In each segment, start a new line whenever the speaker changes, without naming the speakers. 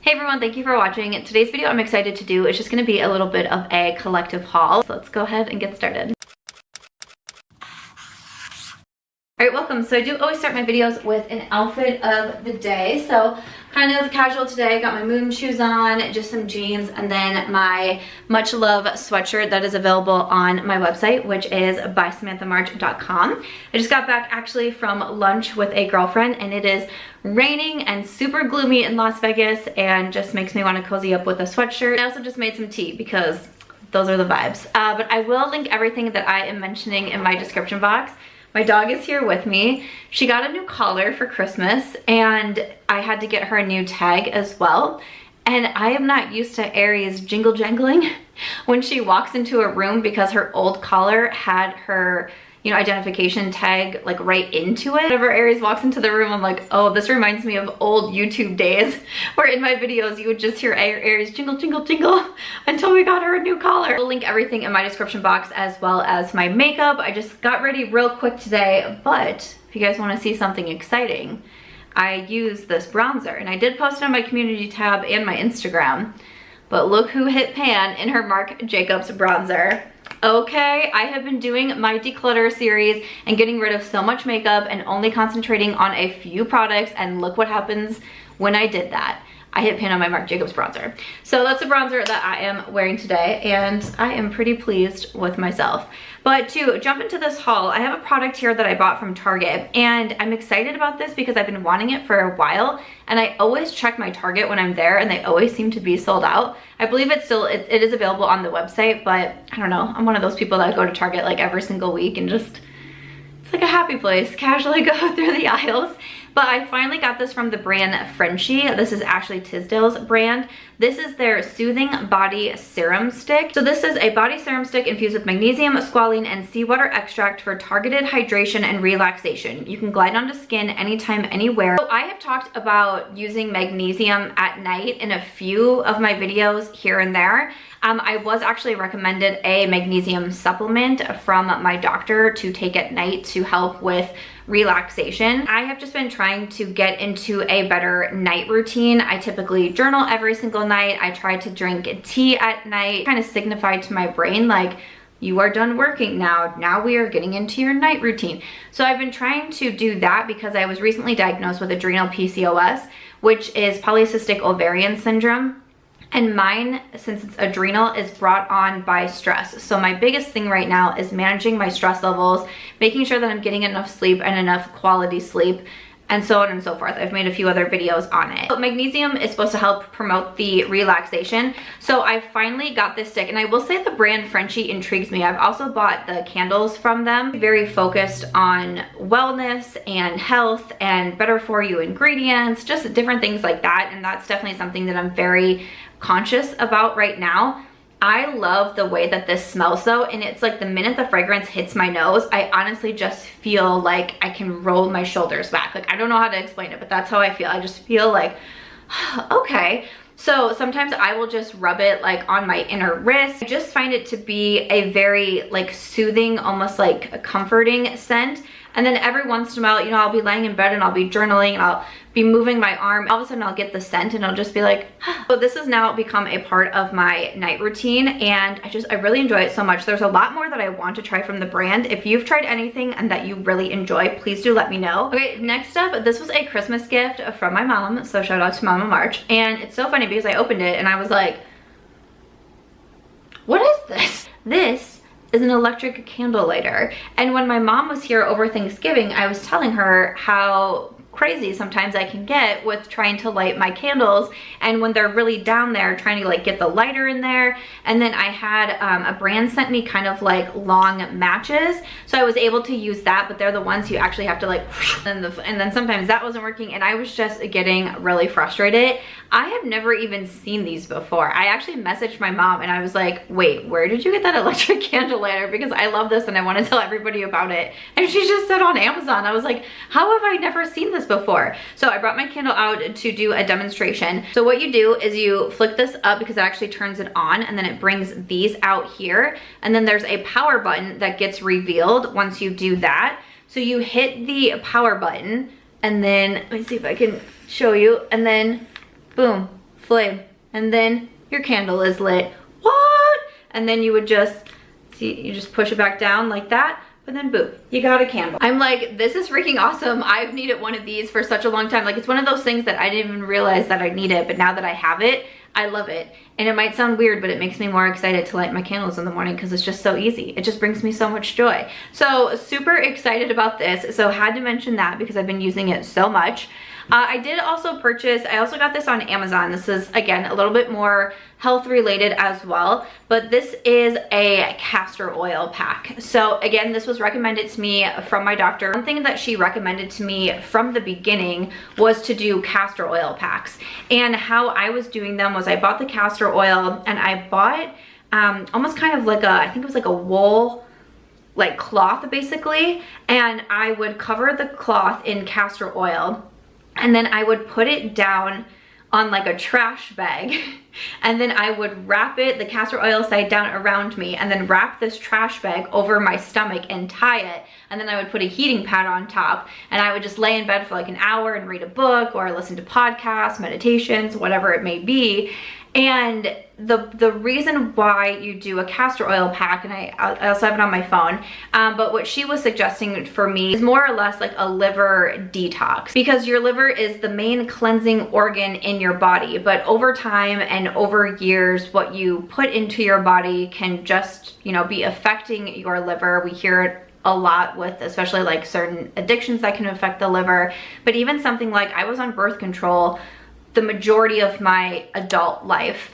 Hey everyone, thank you for watching. Today's video I'm excited to do is just going to be a little bit of a collective haul. So let's go ahead and get started. Alright, welcome. So I do always start my videos with an outfit of the day. So kind of casual today. Got my moon shoes on, just some jeans, and then my much love sweatshirt that is available on my website, which is BYSamanthaMarch.com. I just got back actually from lunch with a girlfriend, and it is raining and super gloomy in Las Vegas, and just makes me want to cozy up with a sweatshirt. I also just made some tea because those are the vibes. But I will link everything that I am mentioning in my description box. My dog is here with me. She got a new collar for Christmas, and I had to get her a new tag as well. And I am not used to Aries jingle jangling when she walks into a room, because her old collar had her, you know, identification tag like right into it. Whenever Aries walks into the room, I'm like, oh, this reminds me of old YouTube days where in my videos you would just hear Aries jingle jingle jingle until we got her a new collar. I'll link everything in my description box as well as my makeup. I just got ready real quick today, but if you guys want to see something exciting, I used this bronzer, and I did post it on my community tab and my Instagram, but look who hit pan in her Marc Jacobs bronzer. Okay, I have been doing my declutter series and getting rid of so much makeup and only concentrating on a few products, and look what happens when I did that. I hit pan on my Marc Jacobs bronzer. So that's the bronzer that I am wearing today, and I am pretty pleased with myself. But to jump into this haul, I have a product here that I bought from Target, and I'm excited about this because I've been wanting it for a while, and I always check my Target when I'm there, and they always seem to be sold out. I believe it is available on the website, but I don't know. I'm one of those people that go to Target like every single week and just, it's like a happy place, casually go through the aisles. But I finally got this from the brand Frenshe. This is actually Tisdale's brand. This is their Soothing Body Serum Stick. So this is a body serum stick infused with magnesium, squalene, and seawater extract for targeted hydration and relaxation. You can glide onto skin anytime, anywhere. So I have talked about using magnesium at night in a few of my videos here and there. I was actually recommended a magnesium supplement from my doctor to take at night to help with relaxation. I have just been trying to get into a better night routine. I typically journal every single night. I try to drink tea at night, kind of signify to my brain like, you are done working now. Now we are getting into your night routine. So I've been trying to do that because I was recently diagnosed with adrenal PCOS, which is polycystic ovarian syndrome. And mine, since it's adrenal, is brought on by stress. So my biggest thing right now is managing my stress levels, making sure that I'm getting enough sleep and enough quality sleep, and so on and so forth. I've made a few other videos on it. But magnesium is supposed to help promote the relaxation. So I finally got this stick, and I will say the brand Frenshe intrigues me. I've also bought the candles from them. Very focused on wellness and health and better for you ingredients, just different things like that. And that's definitely something that I'm very conscious about right now. I love the way that this smells though, and it's like the minute the fragrance hits my nose, I honestly just feel like I can roll my shoulders back. Like, I don't know how to explain it, but that's how I feel. I just feel like, okay. So sometimes I will just rub it like on my inner wrist. I just find it to be a very like soothing, almost like a comforting scent. And then every once in a while, you know, I'll be laying in bed and I'll be journaling and I'll be moving my arm. All of a sudden I'll get the scent and I'll just be like, so this has now become a part of my night routine, and I really enjoy it so much. There's a lot more that I want to try from the brand. If you've tried anything and that you really enjoy, please do let me know. Okay, next up, this was a Christmas gift from my mom. So shout out to Mama March. And it's so funny because I opened it and I was like, what is this? This is an electric candle lighter. And when my mom was here over Thanksgiving, I was telling her how crazy sometimes I can get with trying to light my candles, and when they're really down there trying to like get the lighter in there. And then I had a brand sent me kind of like long matches, so I was able to use that, but they're the ones you actually have to like and then sometimes that wasn't working, and I was just getting really frustrated. I have never even seen these before. I actually messaged my mom and I was like, wait, where did you get that electric candle lighter? Because I love this and I want to tell everybody about it. And she just said on Amazon. I was like, how have I never seen this before? So I brought my candle out to do a demonstration. So what you do is you flick this up because it actually turns it on, and then it brings these out here. And then there's a power button that gets revealed once you do that. So you hit the power button, and then let me see if I can show you, and then boom, flame, and then your candle is lit. What? And then you would just, see, you just push it back down like that, and then boom, you got a candle. I'm like, this is freaking awesome. I've needed one of these for such a long time. Like, it's one of those things that I didn't even realize that I needed, but now that I have it, I love it. And it might sound weird, but it makes me more excited to light my candles in the morning because it's just so easy. It just brings me so much joy. So super excited about this. So had to mention that because I've been using it so much. I did also purchase, I also got this on Amazon. This is, again, a little bit more health related as well, but this is a castor oil pack. So again, this was recommended to me from my doctor. One thing that she recommended to me from the beginning was to do castor oil packs. And how I was doing them was I bought the castor oil and I bought almost kind of like a, I think it was like a wool, like cloth basically. And I would cover the cloth in castor oil, and then I would put it down on like a trash bag, and then I would wrap it, the castor oil side down around me, and then wrap this trash bag over my stomach and tie it, and then I would put a heating pad on top, and I would just lay in bed for like an hour and read a book or listen to podcasts, meditations, whatever it may be. And the reason why you do a castor oil pack, and I also have it on my phone, but what she was suggesting for me is more or less like a liver detox, because your liver is the main cleansing organ in your body, but over time and over years, what you put into your body can just, you know, be affecting your liver. We hear it a lot with especially like certain addictions that can affect the liver, but even something like I was on birth control the majority of my adult life.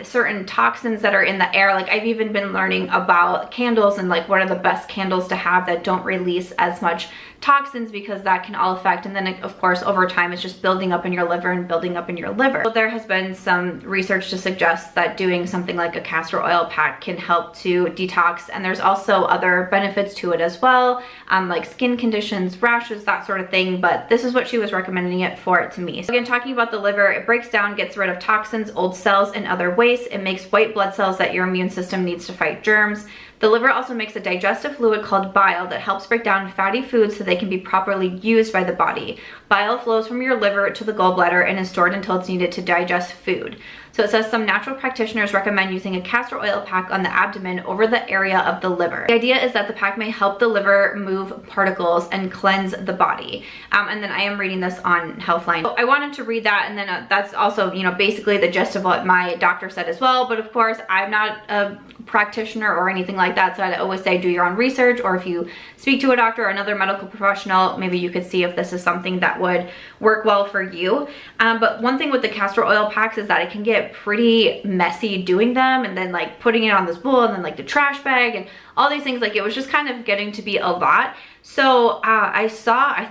Certain toxins that are in the air, like I've even been learning about candles and like what are the best candles to have that don't release as much toxins, because that can all affect, and then of course over time it's just building up in your liver and building up in your liver. So there has been some research to suggest that doing something like a castor oil pack can help to detox, and there's also other benefits to it as well, like skin conditions, rashes, that sort of thing, but this is what she was recommending it for it to me. So again, talking about the liver, it breaks down, gets rid of toxins, old cells, and other waste. It makes white blood cells that your immune system needs to fight germs. The liver also makes a digestive fluid called bile that helps break down fatty foods so they can be properly used by the body. Bile flows from your liver to the gallbladder and is stored until it's needed to digest food. So it says some natural practitioners recommend using a castor oil pack on the abdomen over the area of the liver. The idea is that the pack may help the liver move particles and cleanse the body. And then I am reading this on Healthline. So I wanted to read that, and then that's also, you know, basically the gist of what my doctor said as well. But of course, I'm not a practitioner or anything like that, so I always say do your own research, or if you speak to a doctor or another medical professional, maybe you could see if this is something that would work well for you. But one thing with the castor oil packs is that it can get pretty messy doing them, and then like putting it on this bowl, and then like the trash bag and all these things. Like it was just kind of getting to be a lot. So I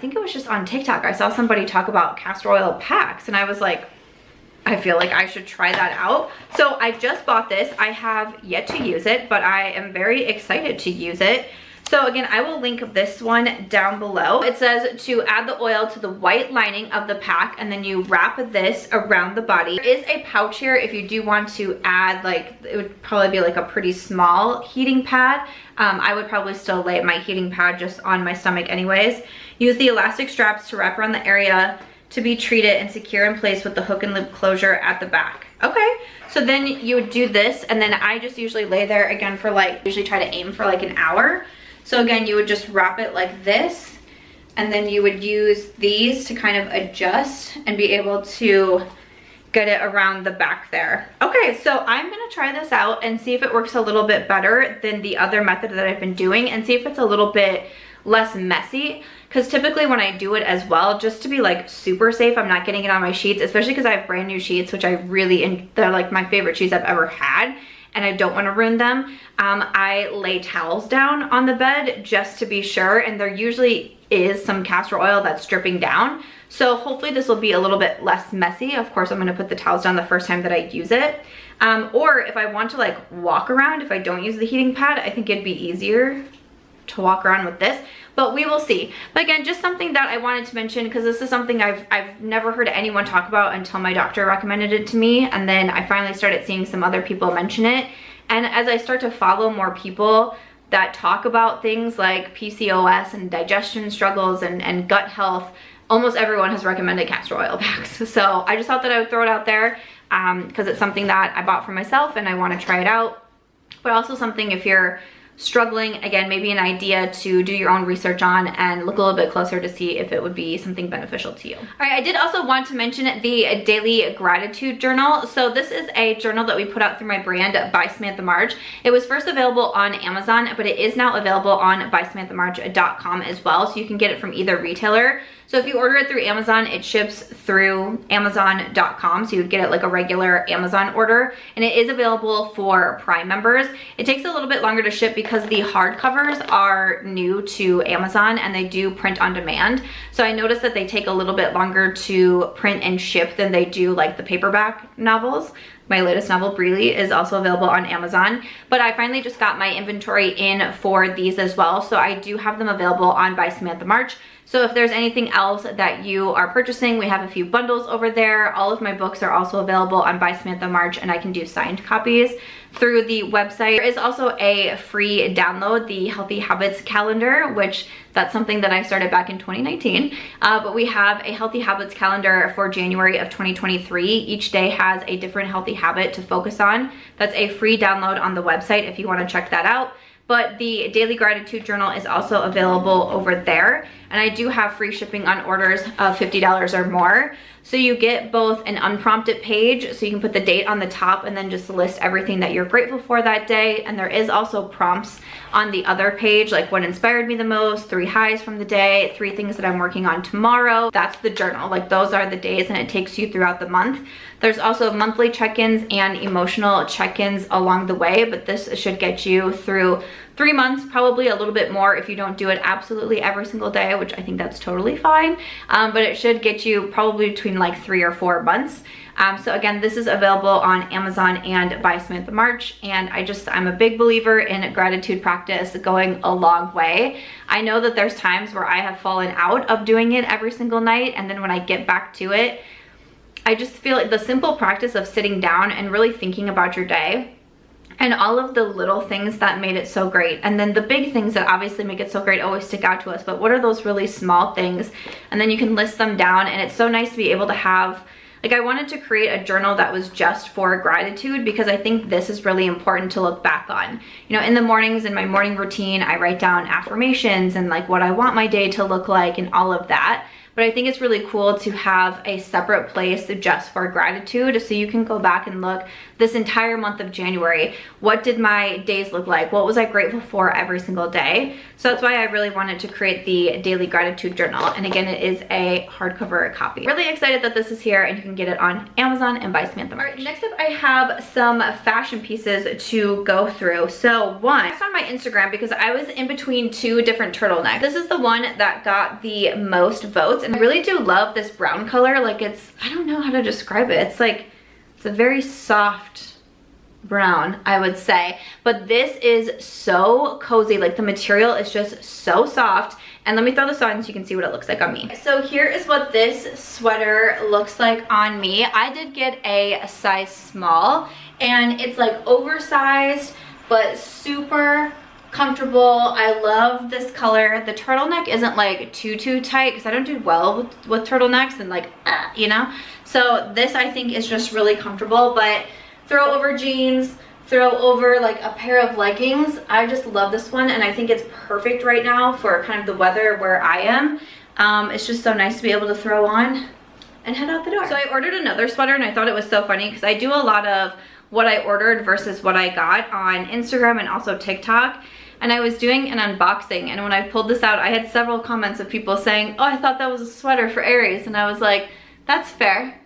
think it was just on TikTok, I saw somebody talk about castor oil packs, and I was like, I feel like I should try that out. So I just bought this. I have yet to use it, but I am very excited to use it. So again, I will link this one down below. It says to add the oil to the white lining of the pack, and then you wrap this around the body. There is a pouch here if you do want to add, like, it would probably be like a pretty small heating pad. I would probably still lay my heating pad just on my stomach anyways. Use the elastic straps to wrap around the area to be treated and secure in place with the hook and loop closure at the back. Okay, so then you would do this, and then I just usually lay there again for like, usually try to aim for like an hour. So again, you would just wrap it like this, and then you would use these to kind of adjust and be able to get it around the back there. Okay, so I'm gonna try this out and see if it works a little bit better than the other method that I've been doing, and see if it's a little bit less messy, because typically when I do it as well, just to be like super safe, I'm not getting it on my sheets, especially because I have brand new sheets, which I really, they're like my favorite sheets I've ever had, and I don't want to ruin them. I lay towels down on the bed just to be sure, and there usually is some castor oil that's dripping down. So hopefully this will be a little bit less messy. Of course, I'm gonna put the towels down the first time that I use it. Or if I want to like walk around, if I don't use the heating pad, I think it'd be easier to walk around with this, but we will see. But again, just something that I wanted to mention, because this is something I've never heard anyone talk about until my doctor recommended it to me, and then I finally started seeing some other people mention it. And as I start to follow more people that talk about things like PCOS and digestion struggles and gut health, almost everyone has recommended castor oil packs. So I just thought that I would throw it out there. because it's something that I bought for myself and I want to try it out, but also something if you're struggling, again, maybe an idea to do your own research on and look a little bit closer to see if it would be something beneficial to you. All right, I did also want to mention the Daily Gratitude Journal. So this is a journal that we put out through my brand, By Samantha March. It was first available on Amazon, but it is now available on bysamanthamarch.com as well, so you can get it from either retailer. So if you order it through Amazon, it ships through amazon.com, so you would get it like a regular Amazon order, and it is available for Prime members. It takes a little bit longer to ship because the hardcovers are new to Amazon and they do print on demand. So I noticed that they take a little bit longer to print and ship than they do like the paperback novels. My latest novel, BREELY, is also available on Amazon, but I finally just got my inventory in for these as well, so I do have them available on By Samantha March. So if there's anything else that you are purchasing, we have a few bundles over there. All of my books are also available on By Samantha March, and I can do signed copies through the website. There is also a free download, the Healthy Habits calendar, which that's something that I started back in 2019. But we have a Healthy Habits calendar for January of 2023. Each day has a different healthy habit to focus on. That's a free download on the website if you want to check that out. But the Daily Gratitude Journal is also available over there. And I do have free shipping on orders of $50 or more. So you get both an unprompted page, so you can put the date on the top and then just list everything that you're grateful for that day. And there is also prompts on the other page, like what inspired me the most, 3 highs from the day, 3 things that I'm working on tomorrow. That's the journal, like those are the days, and it takes you throughout the month. There's also monthly check-ins and emotional check-ins along the way, but this should get you through 3 months, probably a little bit more if you don't do it absolutely every single day, which I think that's totally fine. But it should get you probably between like 3 or 4 months. So again, this is available on Amazon and By Samantha March, and I'm a big believer in gratitude practice going a long way. I know that there's times where I have fallen out of doing it every single night, and then when I get back to it, I just feel like the simple practice of sitting down and really thinking about your day and all of the little things that made it so great, and then the big things that obviously make it so great always stick out to us, but what are those really small things? And then you can list them down, and it's so nice to be able to have, like, I wanted to create a journal that was just for gratitude because I think this is really important to look back on. You know, in the mornings, in my morning routine, I write down affirmations and like what I want my day to look like and all of that. But I think it's really cool to have a separate place just for gratitude, so you can go back and look this entire month of January. What did my days look like? What was I grateful for every single day? So that's why I really wanted to create the Daily Gratitude Journal. And again, it is a hardcover copy. Really excited that this is here, and you can get it on Amazon and By Samantha March. All right, next up I have some fashion pieces to go through. So one, I found my Instagram because I was in between 2 different turtlenecks. This is the one that got the most votes, and I really do love this brown color. Like, it's, I don't know how to describe it. It's like, it's a very soft brown, I would say, but this is so cozy. Like, the material is just so soft. And let me throw this on so you can see what it looks like on me. So here is what this sweater looks like on me. I did get a size small, and it's like oversized but super comfortable. I love this color. The turtleneck isn't like too tight because I don't do well with turtlenecks and like, you know? So this I think is just really comfortable, but throw over jeans, throw over like a pair of leggings. I just love this one, and I think it's perfect right now for kind of the weather where I am. It's just so nice to be able to throw on and head out the door. So I ordered another sweater, and I thought it was so funny because I do a lot of what I ordered versus what I got on Instagram and also TikTok. And I was doing an unboxing, and when I pulled this out, I had several comments of people saying, oh, I thought that was a sweater for Aries. And I was like, that's fair.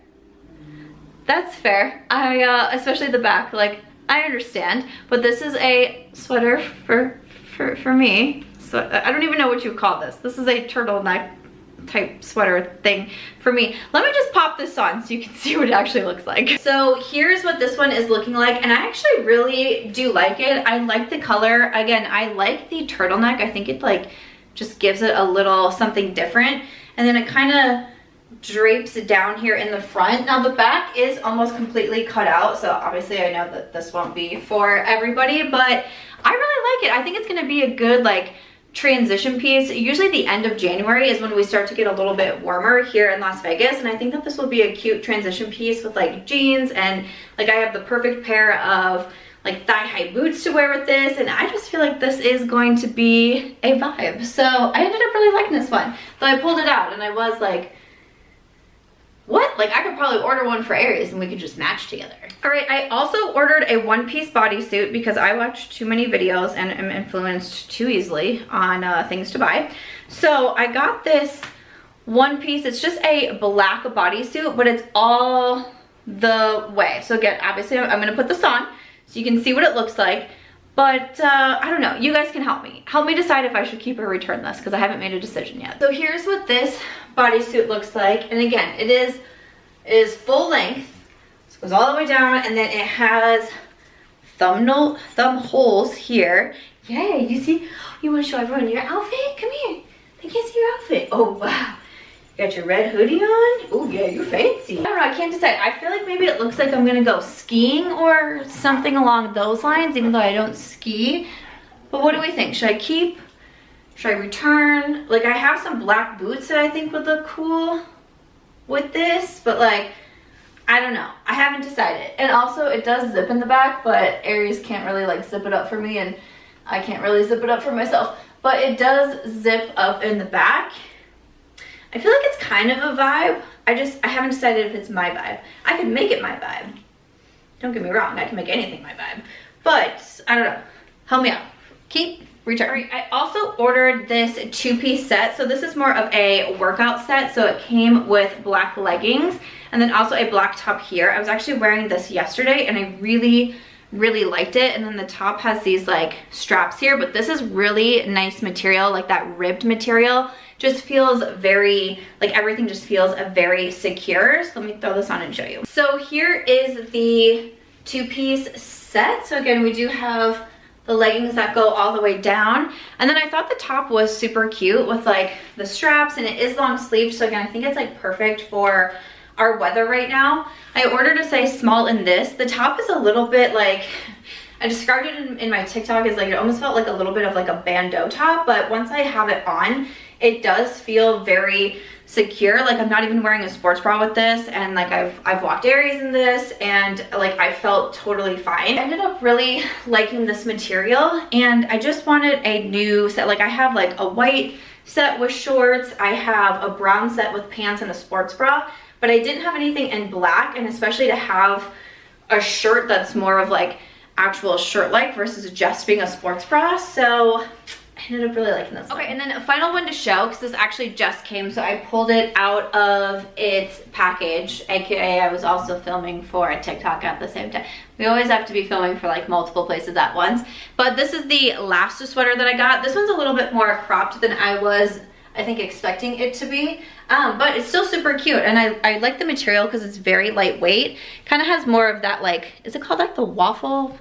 That's fair. Especially the back, like, I understand. But this is a sweater for me. So I don't even know what you would call this. This is a turtleneck type sweater thing for me. Let me just pop this on so you can see what it actually looks like. So here's what this one is looking like, and I actually really do like it. I like the color. Again, I like the turtleneck. I think it like just gives it a little something different, and then it kind of drapes down here in the front. Now the back is almost completely cut out, so obviously I know that this won't be for everybody, but I really like it. I think it's gonna be a good like transition piece. Usually the end of January is when we start to get a little bit warmer here in Las Vegas, and I think that this will be a cute transition piece with like jeans, and like I have the perfect pair of like thigh-high boots to wear with this, and I just feel like this is going to be a vibe. So I ended up really liking this one. Though I pulled it out and I was like, what? Like I could probably order one for Aries and we could just match together. All right, I also ordered a one-piece bodysuit because I watch too many videos and am influenced too easily on things to buy. So I got this one piece. It's just a black bodysuit, but it's all the way. So again, obviously I'm gonna put this on so you can see what it looks like. But I don't know, you guys can help me. Help me decide if I should keep or return this because I haven't made a decision yet. So here's what this bodysuit looks like. And again, it is full length. So it goes all the way down, and then it has thumb holes here. Yay, you see? You wanna show everyone your outfit? Come here. They can't see your outfit. Oh, wow. You got your red hoodie on? Oh yeah, you're fancy. I don't know, I can't decide. I feel like maybe it looks like I'm gonna go skiing or something along those lines, even though I don't ski. But what do we think? Should I keep? Should I return? Like I have some black boots that I think would look cool with this, but like, I don't know. I haven't decided. And also it does zip in the back, but Aries can't really like zip it up for me, and I can't really zip it up for myself. But it does zip up in the back. I feel like it's kind of a vibe. I haven't decided if it's my vibe. I could make it my vibe. Don't get me wrong, I can make anything my vibe. But, I don't know. Help me out. Keep, return. All right, I also ordered this two-piece set. So this is more of a workout set. So it came with black leggings and then also a black top here. I was actually wearing this yesterday and I really liked it. And then the top has these like straps here, but this is really nice material, like that ribbed material. Just feels very, like everything just feels very secure. So let me throw this on and show you. So here is the two-piece set. So again, we do have the leggings that go all the way down. And then I thought the top was super cute with like the straps, and it is long sleeved. So again, I think it's like perfect for our weather right now. I ordered a size small in this. The top is a little bit like, I described it in my TikTok as like, it almost felt like a little bit of like a bandeau top, but once I have it on, it does feel very secure. Like I'm not even wearing a sports bra with this, and like I've walked Aries in this, and like I felt totally fine. I ended up really liking this material, and I just wanted a new set. Like I have like a white set with shorts, I have a brown set with pants and a sports bra, but I didn't have anything in black, and especially to have a shirt that's more of like actual shirt-like versus just being a sports bra. So I ended up really liking this one. Okay, and then a final one to show, because this actually just came, so I pulled it out of its package, aka I was also filming for a TikTok at the same time. We always have to be filming for like multiple places at once. But this is the last sweater that I got. This one's a little bit more cropped than I was, I think, expecting it to be. But it's still super cute, and I like the material because it's very lightweight. Kind of has more of that like, is it called like the waffle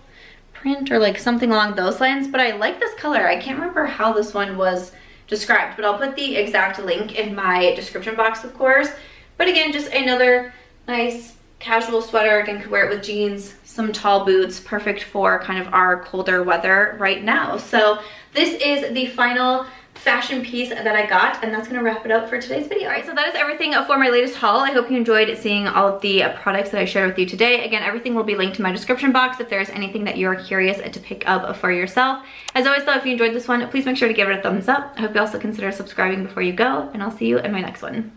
print or like something along those lines? But I like this color. I can't remember how this one was described, but I'll put the exact link in my description box, of course. But again, just another nice casual sweater. Again, could wear it with jeans, some tall boots, perfect for kind of our colder weather right now. So this is the final fashion piece that I got, and that's gonna wrap it up for today's video. All right, so that is everything for my latest haul. I hope you enjoyed seeing all of the products that I shared with you today. Again, everything will be linked in my description box if there's anything that you're curious to pick up for yourself. As always though, if you enjoyed this one, please make sure to give it a thumbs up. I hope you also consider subscribing before you go, and I'll see you in my next one.